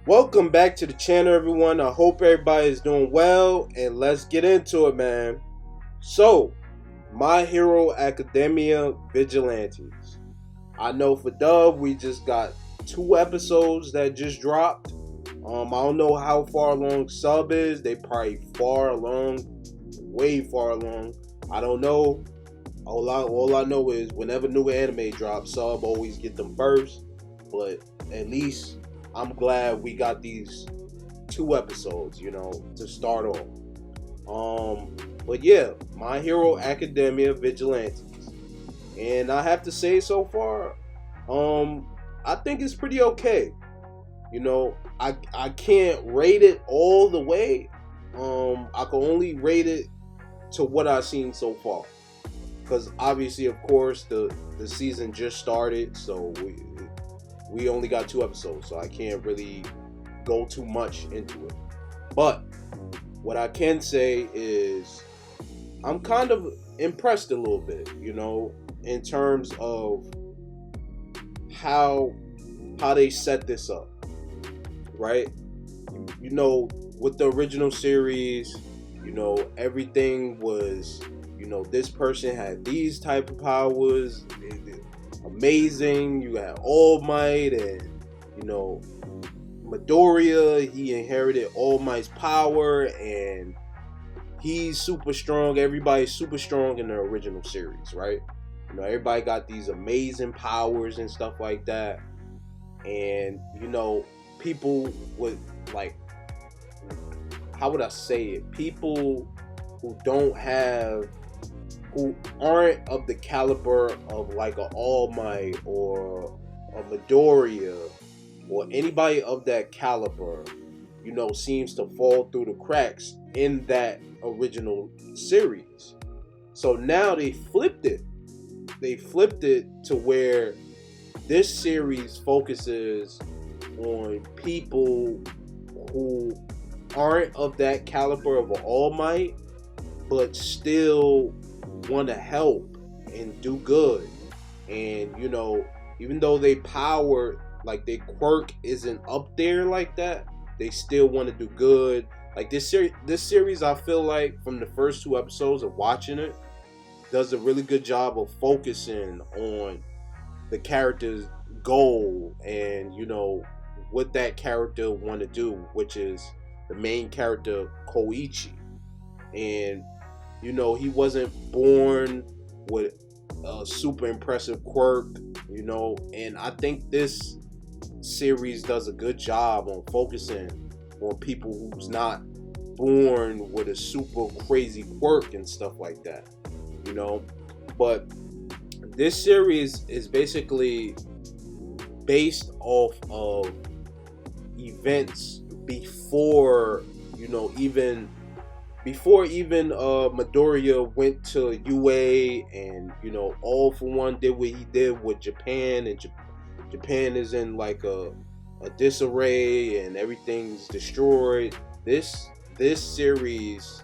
Welcome back to the channel, everyone. I hope everybody is doing well, and let's get into it, man. So, My Hero Academia Vigilantes. I know for Dub, we just got two episodes that just dropped. I don't know how far along Sub is. They probably far along, way far along. I don't know. All I know is whenever new anime drops, Sub always get them first. But at least I'm glad we got these two episodes, to start off. But yeah, My Hero Academia Vigilantes. And I have to say so far, I think it's pretty okay. I can't rate it all the way. I can only rate it to what I've seen so far. Because obviously, of course, the season just started, so we only got two episodes, so I can't really go too much into it. But what I can say is I'm kind of impressed a little bit, in terms of how they set this up, right? With the original series, everything was, this person had these type of powers, amazing. You got All Might, and Midoriya. He inherited All Might's power, and he's super strong. Everybody's super strong in the original series, right? Everybody got these amazing powers and stuff like that. And people would like, how would I say it? People who don't have, who aren't of the caliber of like a All Might or a Midoriya or anybody of that caliber, seems to fall through the cracks in that original series. So now they flipped it. They flipped it to where this series focuses on people who aren't of that caliber of an All Might, but still want to help and do good. And even though they power, like their quirk isn't up there like that, they still want to do good. Like this series, I feel like from the first two episodes of watching it, does a really good job of focusing on the character's goal and what that character want to do, which is the main character Koichi. And he wasn't born with a super impressive quirk, and I think this series does a good job on focusing on people who's not born with a super crazy quirk and stuff like that, but this series is basically based off of events before, even Midoriya went to UA, and All For One did what he did with Japan, and Japan is in like a disarray and everything's destroyed. This series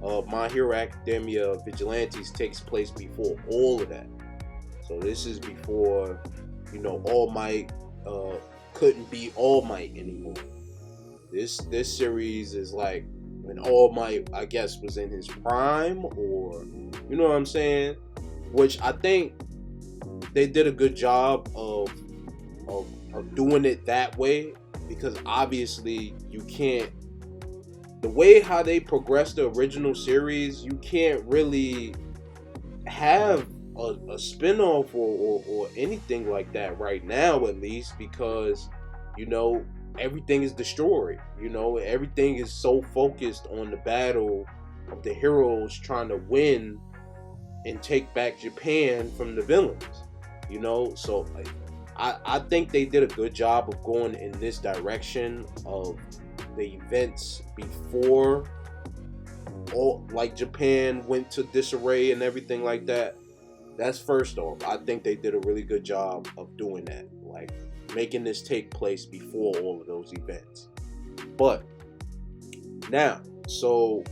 of My Hero Academia Vigilantes takes place before all of that. So this is before All Might couldn't be All Might anymore. This series is like when All Might, I guess, was in his prime, or you know what I'm saying? Which I think they did a good job of doing it that way, because obviously you can't, the way how they progressed the original series, you can't really have a spin-off or anything like that right now, at least, because everything is destroyed. Everything is so focused on the battle of the heroes trying to win and take back Japan from the villains. So like, I think they did a good job of going in this direction of the events before all, like, Japan went to disarray and everything like that. That's first off. I think they did a really good job of doing that, like making this take place before all of those events. But now, so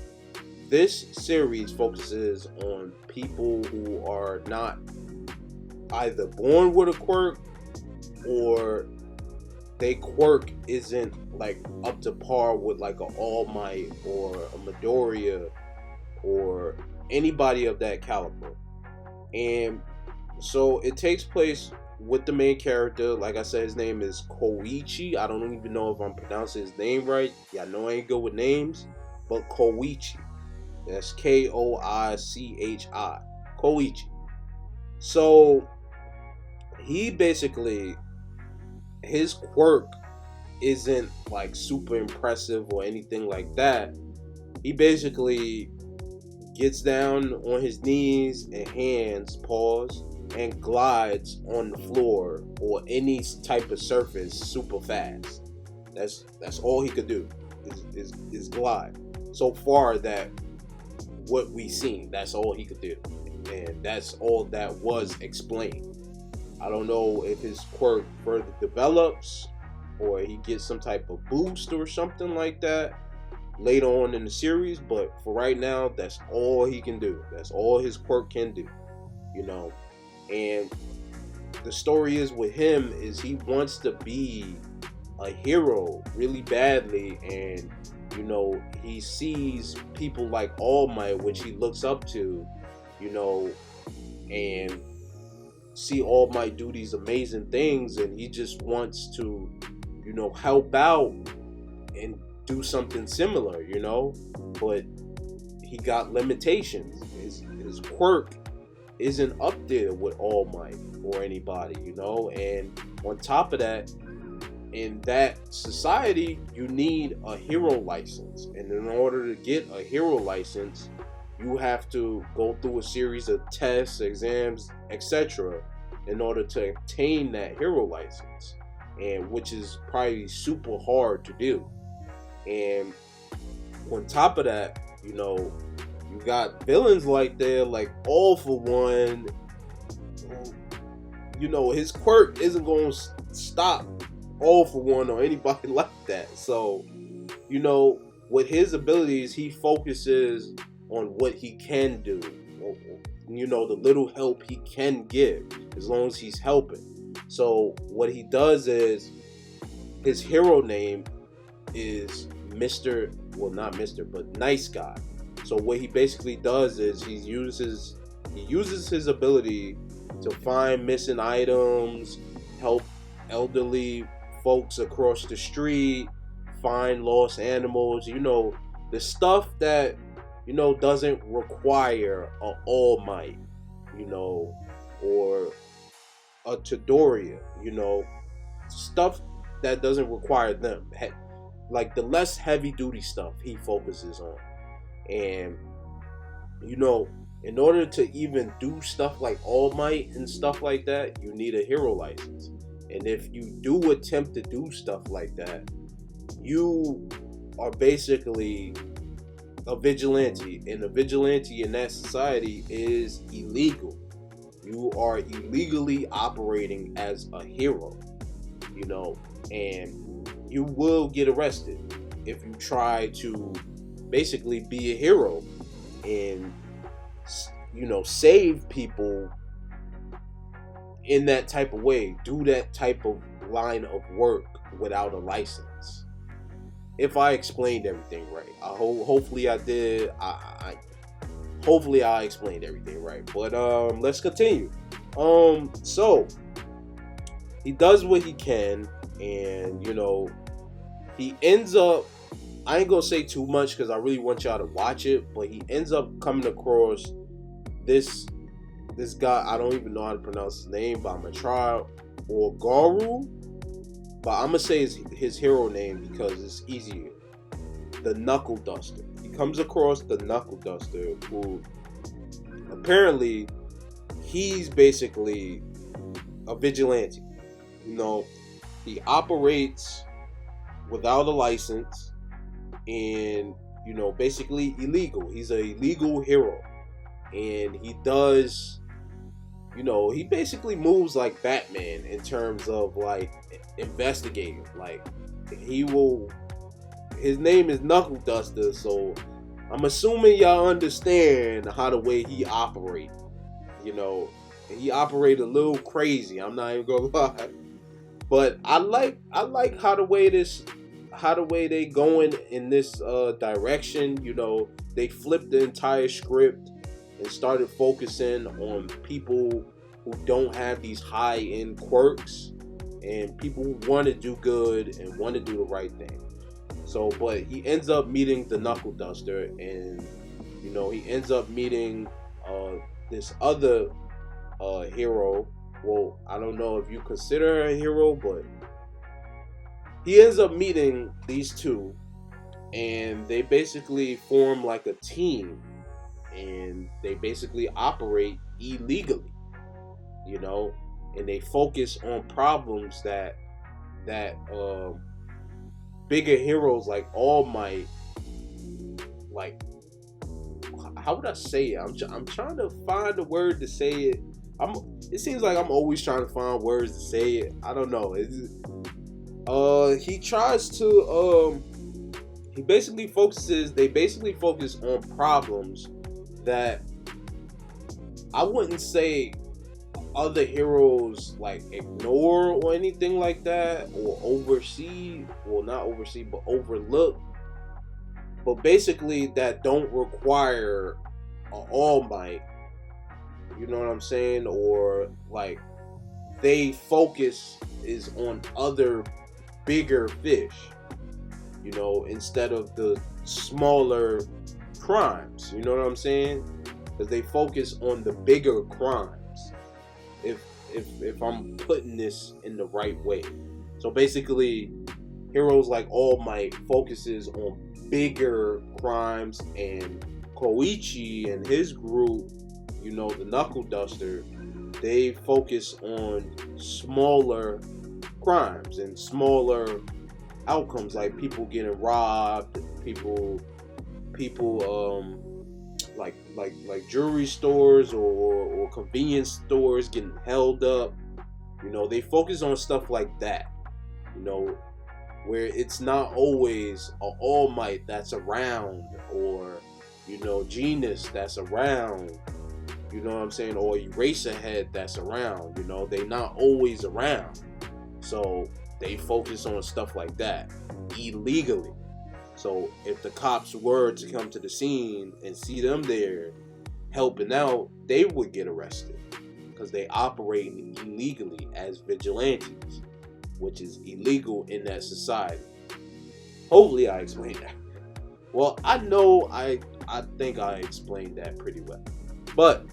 this series focuses on people who are not either born with a quirk, or they quirk isn't like up to par with like a All Might or a Midoriya or anybody of that caliber. And so it takes place with the main character. Like I said, his name is Koichi. I don't even know if I'm pronouncing his name right. Yeah, I know I ain't good with names, but Koichi. That's Koichi. Koichi. So he basically, his quirk isn't like super impressive or anything like that. He basically gets down on his knees and hands, pause, and glides on the floor or any type of surface super fast. That's all he could do is glide. So far that what we seen, that's all he could do. And that's all that was explained. I don't know if his quirk further develops or he gets some type of boost or something like that later on in the series, but for right now, that's all he can do. That's all his quirk can do, you know. And the story is with him is he wants to be a hero really badly, and you know, he sees people like All Might, which he looks up to, you know, and see All Might do these amazing things, and he just wants to, you know, help out and do something similar, you know, but he got limitations. His quirk isn't up there with All Might or anybody, you know, and on top of that, in that society, you need a hero license, and in order to get a hero license, you have to go through a series of tests, exams, etc., in order to obtain that hero license, and which is probably super hard to do. And on top of that, you know, you got villains like there, like All For One. You know, his quirk isn't going to stop All For One or anybody like that. So, you know, with his abilities, he focuses on what he can do. You know, the little help he can give, as long as he's helping. So what he does is, his hero name is Mr. Well, not Mr., but Nice Guy. So what he basically does is he uses his ability to find missing items, help elderly folks across the street, find lost animals, you know, the stuff that, you know, doesn't require a All Might, you know, or a Todoriya, you know, stuff that doesn't require them. Like the less heavy duty stuff he focuses on. And, you know, in order to even do stuff like All Might and stuff like that, you need a hero license. And if you do attempt to do stuff like that, you are basically a vigilante, and a vigilante in that society is illegal. You are illegally operating as a hero, you know, and you will get arrested if you try to basically be a hero and, you know, save people in that type of way, do that type of line of work without a license. If I explained everything right, hopefully I did. Hopefully I explained everything right. But let's continue. So he does what he can, and you know, he ends up. I ain't gonna say too much because I really want y'all to watch it. But he ends up coming across this guy. I don't even know how to pronounce his name, but I'm gonna try. Or Garu. But I'm gonna say his hero name because it's easier. The Knuckle Duster. He comes across the Knuckle Duster, who apparently he's basically a vigilante. You know, he operates without a license and, you know, basically illegal. He's an illegal hero. And he does, you know, he basically moves like Batman in terms of like investigating. Like his name is Knuckle Duster, so I'm assuming y'all understand how the way he operates. You know, he operates a little crazy, I'm not even gonna lie. But I like how the way they going in this direction. You know, they flipped the entire script and started focusing on people who don't have these high end quirks and people who want to do good and want to do the right thing. So, but he ends up meeting the Knuckle Duster, and you know he ends up meeting this other hero. Well, I don't know if you consider her a hero, but he ends up meeting these two, and they basically form like a team, and they basically operate illegally, you know, and they focus on problems that bigger heroes like All Might, like, how would I say it? I'm trying to find a word to say it. It seems like I'm always trying to find words to say it. I don't know. He tries to he basically focuses. They basically focus on problems that I wouldn't say other heroes like ignore or anything like that, or oversee, well, not oversee but overlook, but basically that don't require an All Might, you know what I'm saying, or like they focus is on other bigger fish, you know, instead of the smaller crimes, you know what I'm saying, because they focus on the bigger crimes, if I'm putting this in the right way. So basically, heroes like All Might focuses on bigger crimes, and Koichi and his group, you know, the Knuckle Duster, they focus on smaller crimes and smaller outcomes, like people getting robbed, people like jewelry stores or convenience stores getting held up. You know, they focus on stuff like that, you know, where it's not always a All Might that's around, or, you know, Genius that's around, you know what I'm saying, or Eraserhead that's around. You know, they not always around, so they focus on stuff like that illegally. So if the cops were to come to the scene and see them there helping out, they would get arrested because they operate illegally as vigilantes, which is illegal in that society. Hopefully I explained that. Well, I know I think I explained that pretty well. But,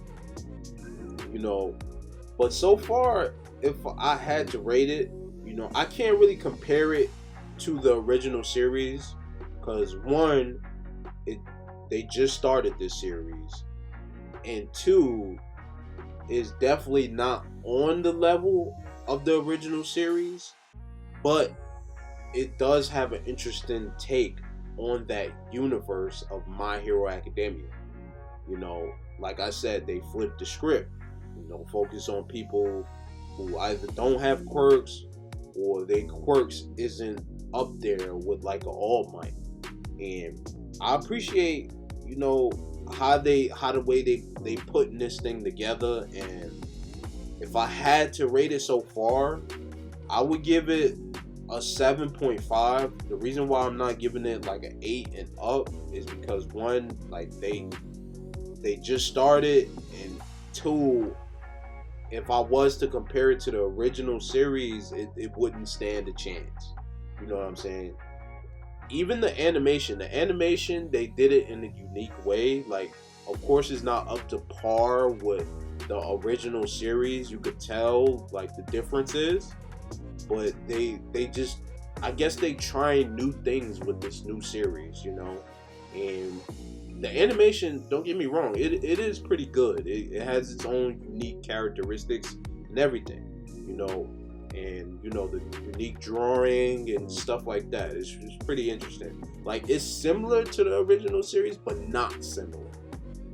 you know, but so far, if I had to rate it, you know, I can't really compare it to the original series, because one, they just started this series, and two, is definitely not on the level of the original series, but it does have an interesting take on that universe of My Hero Academia. You know, like I said, they flipped the script, you know, focus on people who either don't have quirks or their quirks isn't up there with like an All Might. And I appreciate, you know, how the way they putting this thing together. And if I had to rate it so far, I would give it a 7.5. The reason why I'm not giving it like an 8 and up is because one, like they just started, and two, if I was to compare it to the original series, it wouldn't stand a chance. You know what I'm saying? Even the animation, they did it in a unique way. Like, of course, it's not up to par with the original series. You could tell like the differences, but they just, I guess they trying new things with this new series, you know. And the animation, don't get me wrong, it is pretty good. It has its own unique characteristics and everything, you know. And, you know, the unique drawing and stuff like that. It's pretty interesting. Like, it's similar to the original series, but not similar,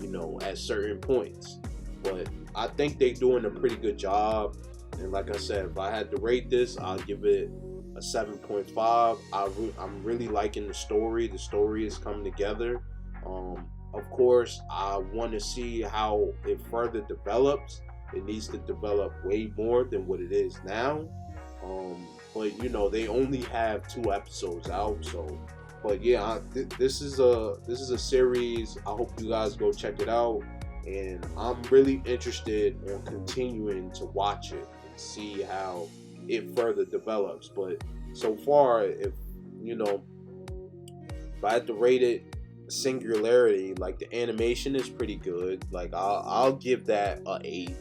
you know, at certain points. But I think they're doing a pretty good job. And like I said, if I had to rate this, I'll give it a 7.5. I'm really liking the story. The story is coming together. Of course, I want to see how it further develops. It needs to develop way more than what it is now. But they only have 2 episodes out, so. But yeah, this is a series. I hope you guys go check it out, and I'm really interested on continuing to watch it and see how it further develops. But so far, if I had to rate it singularity, like the animation is pretty good. Like I'll give that a 8.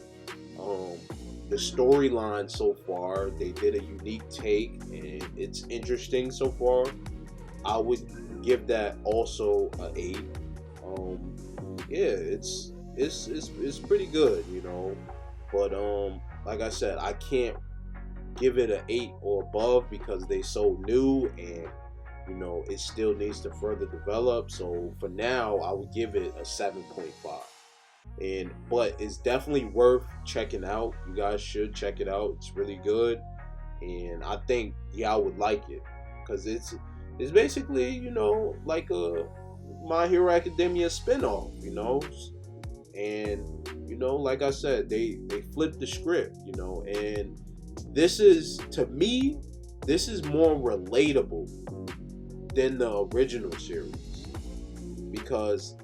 The storyline so far, they did a unique take and it's interesting so far. I would give that also a 8. Yeah, it's pretty good, But like I said, I can't give it an 8 or above because they so new and it still needs to further develop. So for now, I would give it a 7.5. But it's definitely worth checking out. You guys should check it out. It's really good, and I think y'all would like it because it's basically like a My Hero Academia spinoff, and like I said, they flipped the script, and this is, to me, this is more relatable than the original series because,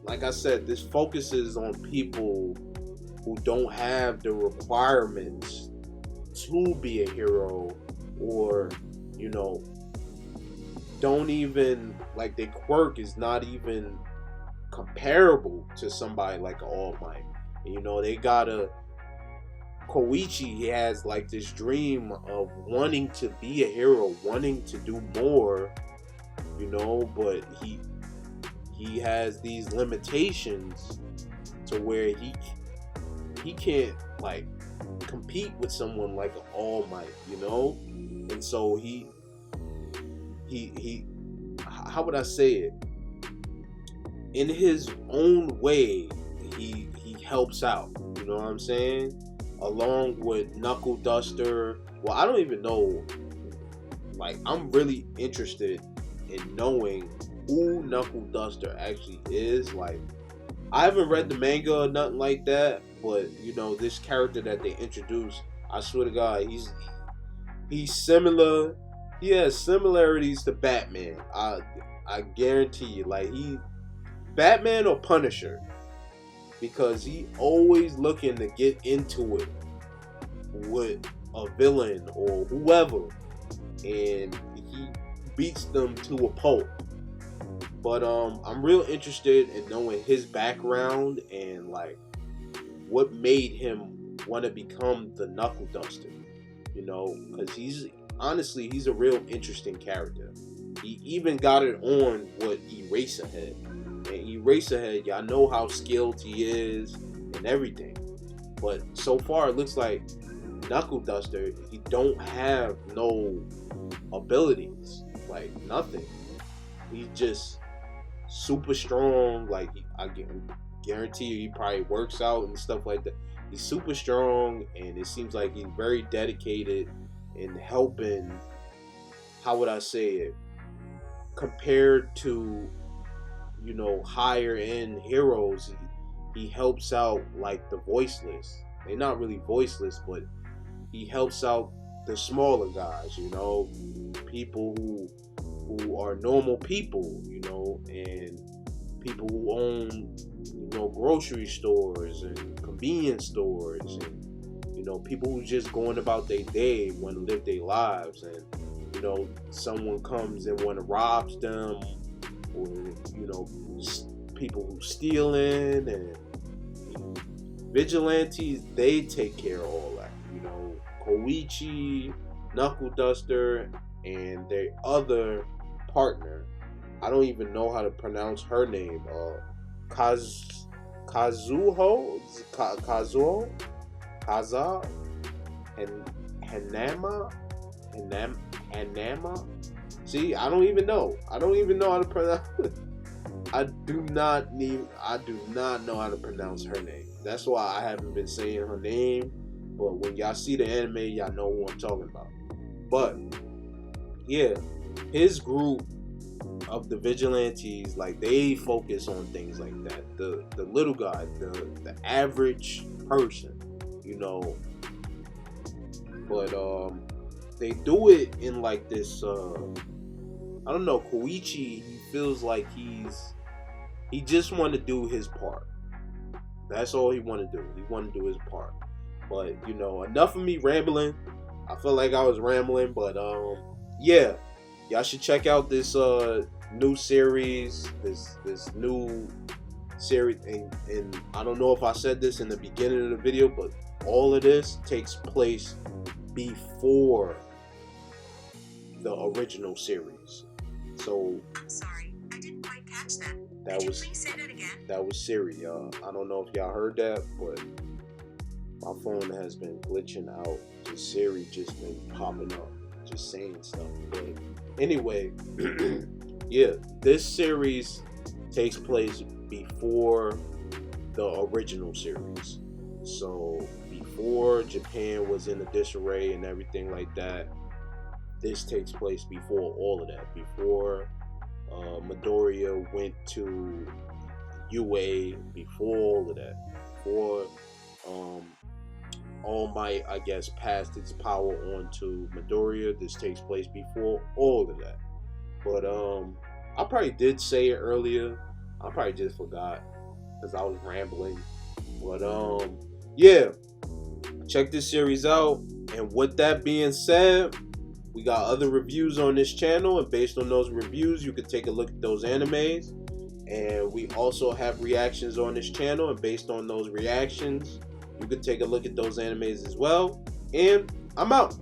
like I said, this focuses on people who don't have the requirements to be a hero, or don't even, like, their quirk is not even comparable to somebody like All Might. They got Koichi. He has like this dream of wanting to be a hero, wanting to do more, but he has these limitations to where he can't like compete with someone like an All Might, and so he how would I say it, in his own way he helps out, you know what I'm saying, along with Knuckle Duster. Well, I don't even know, like, I'm really interested in knowing who Knuckle Duster actually is. Like, I haven't read the manga or nothing like that, but this character that they introduced, I swear to God, he's similar. He has similarities to Batman. I guarantee you, like, he Batman or Punisher, because he always looking to get into it with a villain or whoever, and he beats them to a pulp. But I'm real interested in knowing his background and like what made him want to become the Knuckle Duster. Because he's a real interesting character. He even got it on with Eraserhead. And Eraserhead, y'all know how skilled he is and everything. But so far, it looks like Knuckle Duster, he don't have no abilities, like nothing. He's just super strong. Like, I guarantee you, he probably works out and stuff like that. He's super strong, and it seems like he's very dedicated in helping. How would I say it? Compared to higher end heroes, he helps out like the voiceless. They're not really voiceless, but he helps out the smaller guys. People who are normal people, and people who own, grocery stores and convenience stores, and people who just going about their day, want to live their lives, and someone comes and want to rob them, or people who stealing, and vigilantes, they take care of all that. Koichi, Knuckle Duster, and their other partner, I don't even know how to pronounce her name. Kazuho, and Hanama. See, I don't even know how to pronounce. I do not know how to pronounce her name. That's why I haven't been saying her name. But when y'all see the anime, y'all know who I'm talking about. But yeah, his group of the vigilantes, like, they focus on things like that. The little guy, the average person, But they do it in like this I don't know, Koichi, he feels like he just want to do his part. That's all he want to do. He want to do his part. But you know, enough of me rambling. I feel like I was rambling, but yeah, y'all should check out this new series, this new series, and I don't know if I said this in the beginning of the video, but all of this takes place before the original series. So I'm sorry, I didn't quite catch that. That was, please say that again? That was Siri. I don't know if y'all heard that, but my phone has been glitching out. Just Siri just been popping up, just saying stuff. But anyway, yeah, this series takes place before the original series. So before Japan was in the disarray and everything like that, this takes place before all of that. Before Midoriya went to UA, before all of that. Before All Might, I guess, passed its power on to Midoriya. This takes place before all of that. But I probably did say it earlier. I probably just forgot because I was rambling. But yeah, check this series out. And with that being said, we got other reviews on this channel, and based on those reviews, you can take a look at those animes. And we also have reactions on this channel, and based on those reactions, you can take a look at those animes as well. And I'm out.